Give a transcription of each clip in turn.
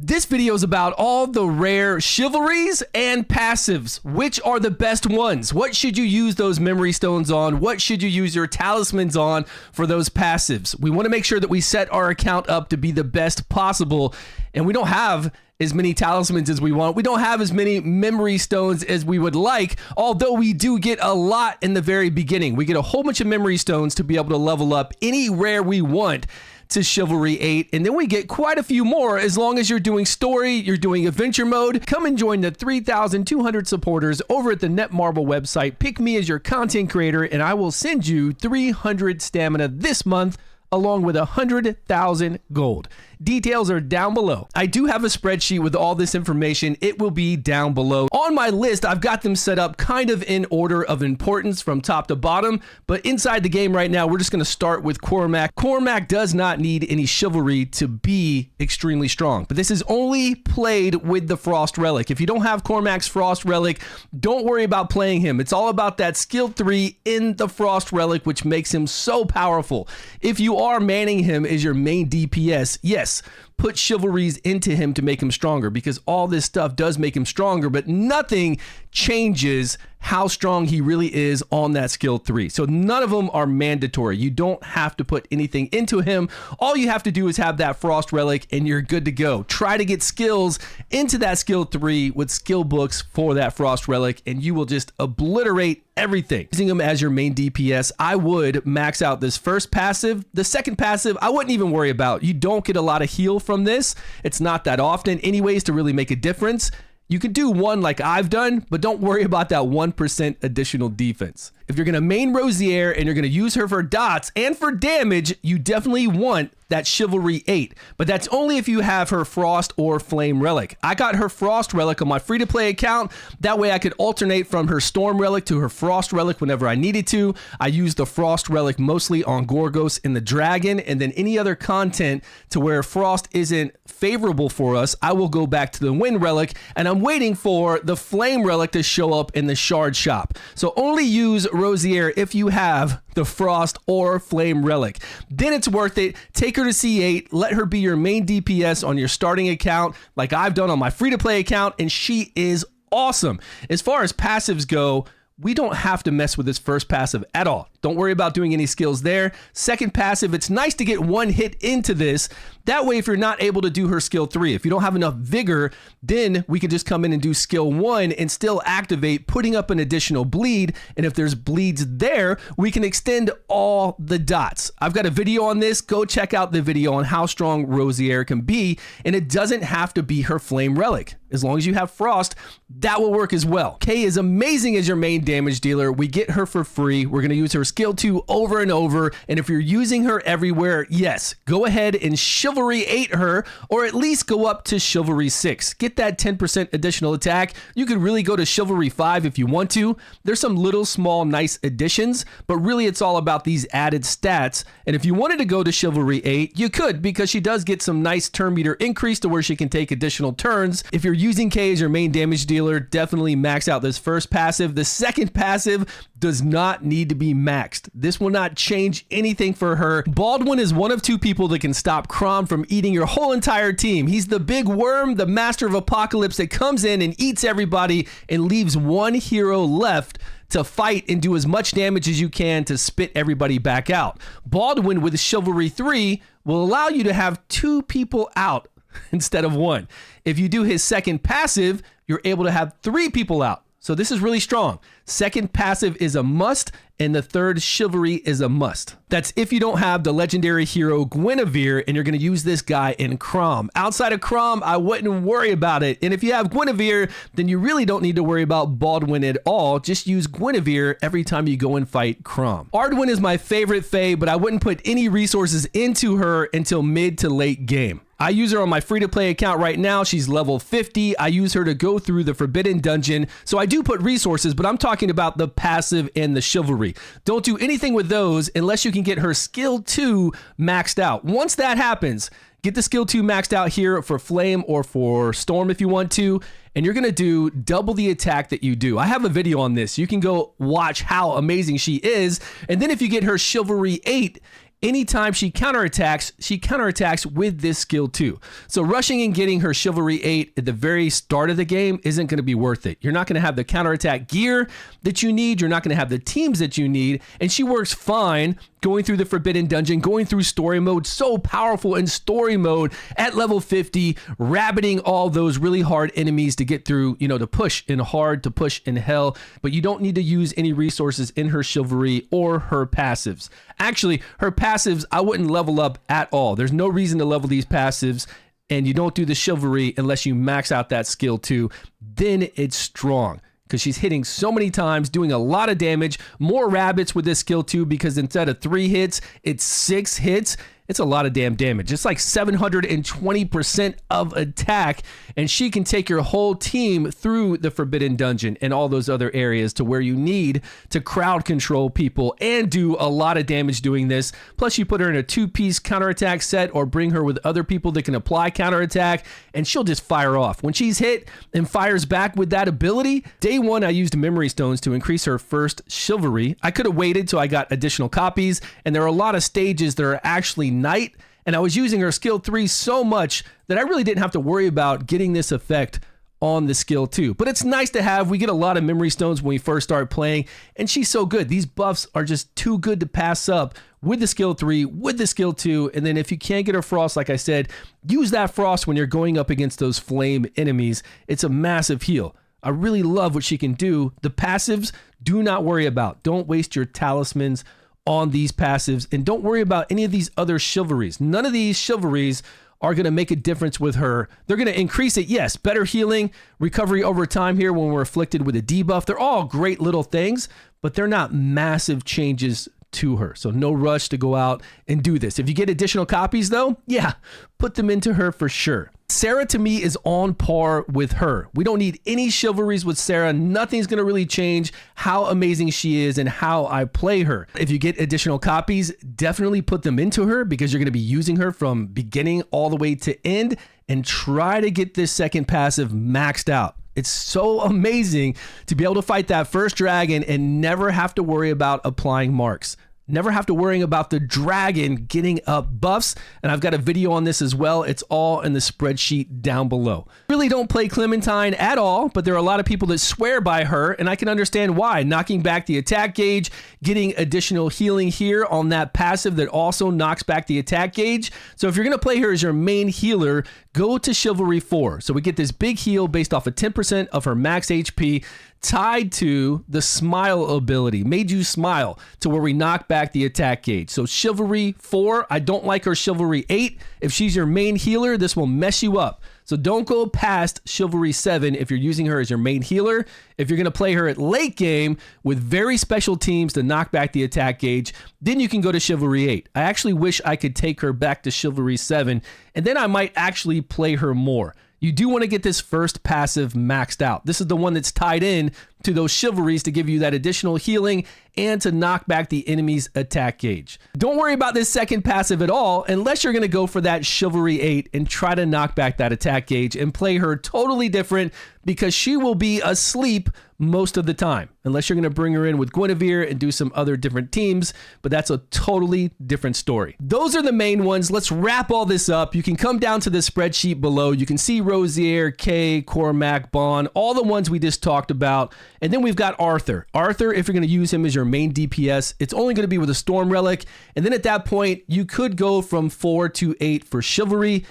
This video is about all the rare chivalries and passives. Which are the best ones? What should you use those memory stones on? What should you use your talismans on for those passives? We want to make sure that we set our account up to be the best possible, and we don't have as many talismans as we want. We don't have as many memory stones as we would like, although we do get a lot in the very beginning. We get a whole bunch of memory stones to be able to level up any rare we want to Chivalry 8, and then we get quite a few more as long as you're doing story, you're doing adventure mode. Come and join the 3,200 supporters over at the Netmarble website. Pick me as your content creator, and I will send you 300 stamina this month, along with 100,000 gold. Details are down below. I do have a spreadsheet with all this information. It will be down below. On my list, I've got them set up kind of in order of importance from top to bottom, but inside the game right now, we're just gonna start with Cormac. Cormac does not need any chivalry to be extremely strong, but this is only played with the Frost Relic. If you don't have Cormac's Frost Relic, don't worry about playing him. It's all about that skill 3 in the Frost Relic, which makes him so powerful. If you are manning him as your main DPS, yes, put chivalries into him to make him stronger, because all this stuff does make him stronger, but nothing changes how strong he really is on that skill 3. So none of them are mandatory. You don't have to put anything into him. All you have to do is have that Frost Relic and you're good to go. Try to get skills into that skill 3 with skill books for that Frost Relic, and you will just obliterate everything. Using him as your main DPS, I would max out this first passive. The second passive, I wouldn't even worry about. You don't get a lot of heal from this. It's not that often anyways to really make a difference. You could do one like I've done, but don't worry about that 1% additional defense. If you're gonna main Rosier and you're gonna use her for dots and for damage, you definitely want that Chivalry 8, but that's only if you have her Frost or Flame Relic. I got her Frost Relic on my free-to-play account. That way I could alternate from her Storm Relic to her Frost Relic whenever I needed to. I used the Frost Relic mostly on Gorgos and the Dragon, and then any other content to where Frost isn't favorable for us, I will go back to the Wind Relic, and I'm waiting for the Flame Relic to show up in the Shard Shop. So only use Rosier if you have the Frost or Flame Relic. Then it's worth it. Take her to C8, let her be your main DPS on your starting account like I've done on my free-to-play account, and she is awesome. As far as passives go, we don't have to mess with this first passive at all. Don't worry about doing any skills there. Second passive, it's nice to get one hit into this. That way, if you're not able to do her skill 3, if you don't have enough vigor, then we can just come in and do skill 1 and still activate, putting up an additional bleed. And if there's bleeds there, we can extend all the dots. I've got a video on this. Go check out the video on how strong Rosier can be. And it doesn't have to be her Flame Relic. As long as you have Frost, that will work as well. Kay is amazing as your main damage dealer. We get her for free. We're going to use her skill 2 over and over. And if you're using her everywhere, yes, go ahead and Chivalry 8 her, or at least go up to Chivalry 6. Get that 10% additional attack. You could really go to Chivalry 5 if you want to. There's some little small nice additions, but really it's all about these added stats. And if you wanted to go to Chivalry 8, you could, because she does get some nice turn meter increase to where she can take additional turns. If you're using Kay as your main damage dealer, definitely max out this first passive. The second passive does not need to be maxed. This will not change anything for her. Baldwin is one of 2 people that can stop Crom from eating your whole entire team. He's the big worm, the master of apocalypse that comes in and eats everybody and leaves one hero left to fight and do as much damage as you can to spit everybody back out. Baldwin with Chivalry 3 will allow you to have 2 people out instead of 1. If you do his second passive, you're able to have 3 people out. So this is really strong. Second passive is a must, and the third Chivalry is a must. That's if you don't have the legendary hero Guinevere and you're going to use this guy in Crom. Outside of Crom, I wouldn't worry about it. And if you have Guinevere, then you really don't need to worry about Baldwin at all. Just use Guinevere every time you go and fight Crom. Ardwin is my favorite fae, but I wouldn't put any resources into her until mid to late game. I use her on my free-to-play account right now. She's level 50. I use her to go through the Forbidden Dungeon. So I do put resources, but I'm talking about the passive and the Chivalry. Don't do anything with those unless you can get her skill 2 maxed out. Once that happens, get the skill 2 maxed out here for Flame or for Storm if you want to, and you're gonna do double the attack that you do. I have a video on this. You can go watch how amazing she is. And then if you get her Chivalry 8, Anytime she counterattacks with this skill too. So rushing and getting her Chivalry 8 at the very start of the game isn't going to be worth it. You're not going to have the counterattack gear that you need. You're not going to have the teams that you need. And she works fine going through the Forbidden Dungeon, going through story mode, so powerful in story mode at level 50, rabbiting all those really hard enemies to get through, to push in hard, to push in hell. But you don't need to use any resources in her Chivalry or her passives. Actually, her passives, I wouldn't level up at all. There's no reason to level these passives, and you don't do the Chivalry unless you max out that skill too. Then it's strong, because she's hitting so many times, doing a lot of damage, more rabbits with this skill too, because instead of 3 hits, it's 6 hits. It's a lot of damn damage. It's like 720% of attack, and she can take your whole team through the Forbidden Dungeon and all those other areas to where you need to crowd control people and do a lot of damage doing this. Plus, you put her in a 2-piece counterattack set or bring her with other people that can apply counterattack, and she'll just fire off. When she's hit and fires back with that ability, day 1, I used memory stones to increase her first Chivalry. I could have waited till I got additional copies, and there are a lot of stages that are actually night, and I was using her skill 3 so much that I really didn't have to worry about getting this effect on the skill 2. But it's nice to have. We get a lot of memory stones when we first start playing, and she's so good. These buffs are just too good to pass up with the skill 3, with the skill 2, and then if you can't get her frost, like I said, use that frost when you're going up against those flame enemies. It's a massive heal. I really love what she can do. The passives, do not worry about. Don't waste your talismans on these passives, and don't worry about any of these other Chivalries. None of these Chivalries are going to make a difference with her. They're going to increase it, yes, better healing, recovery over time here when we're afflicted with a debuff. They're all great little things, but they're not massive changes to her. So no rush to go out and do this. If you get additional copies though, yeah, put them into her for sure. Sarah to me is on par with her. We don't need any Chivalries with Sarah. Nothing's going to really change how amazing she is and how I play her. If you get additional copies, definitely put them into her because you're going to be using her from beginning all the way to end, and try to get this second passive maxed out. It's so amazing to be able to fight that first dragon and never have to worry about applying marks. Never have to worry about the dragon getting up buffs. And I've got a video on this as well. It's all in the spreadsheet down below. Really don't play Clementine at all, but there are a lot of people that swear by her, and I can understand why. Knocking back the attack gauge, getting additional healing here on that passive that also knocks back the attack gauge. So if you're going to play her as your main healer, go to Chivalry 4. So we get this big heal based off of 10% of her max HP, tied to the smile ability, made you smile, to where we knock back the attack gauge. So Chivalry 4, I don't like her Chivalry 8. If she's your main healer, this will mess you up. So don't go past Chivalry 7 if you're using her as your main healer. If you're going to play her at late game with very special teams to knock back the attack gauge, then you can go to Chivalry 8. I actually wish I could take her back to Chivalry 7, and then I might actually play her more. You do want to get this first passive maxed out. This is the one that's tied in to those Chivalries to give you that additional healing and to knock back the enemy's attack gauge. Don't worry about this second passive at all unless you're going to go for that Chivalry 8 and try to knock back that attack gauge and play her totally different, because she will be asleep most of the time, unless you're going to bring her in with Guinevere and do some other different teams, but that's a totally different story. Those are the main ones. Let's wrap all this up. You can come down to the spreadsheet below. You can see Rosier, Kay, Cormac, Bond, all the ones we just talked about. And then we've got Arthur. Arthur, if you're going to use him as your main DPS, it's only going to be with a Storm Relic. And then at that point, you could go from 4 to 8 for Chivalry.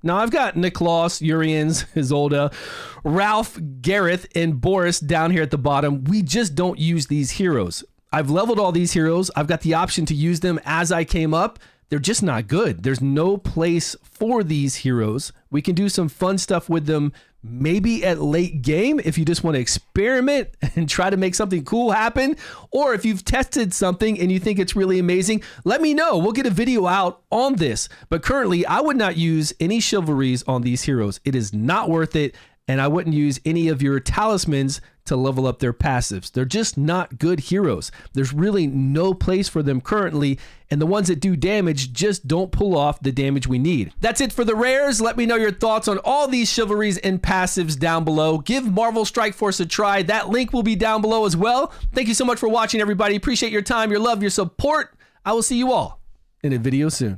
Now, I've got Niklaus, Urians, Isolde, Ralph, Gareth, and Boris down here at the bottom. We just don't use these heroes. I've leveled all these heroes. I've got the option to use them as I came up. They're just not good. There's no place for these heroes. We can do some fun stuff with them maybe at late game if you just want to experiment and try to make something cool happen. Or if you've tested something and you think it's really amazing, let me know. We'll get a video out on this. But currently, I would not use any chivalries on these heroes. It is not worth it. And I wouldn't use any of your talismans to level up their passives. They're just not good heroes. There's really no place for them currently, and the ones that do damage just don't pull off the damage we need. That's it for the rares. Let me know your thoughts on all these chivalries and passives down below. Give Marvel Strike Force a try. That link will be down below as well. Thank you so much for watching, everybody. Appreciate your time, your love, your support. I will see you all in a video soon.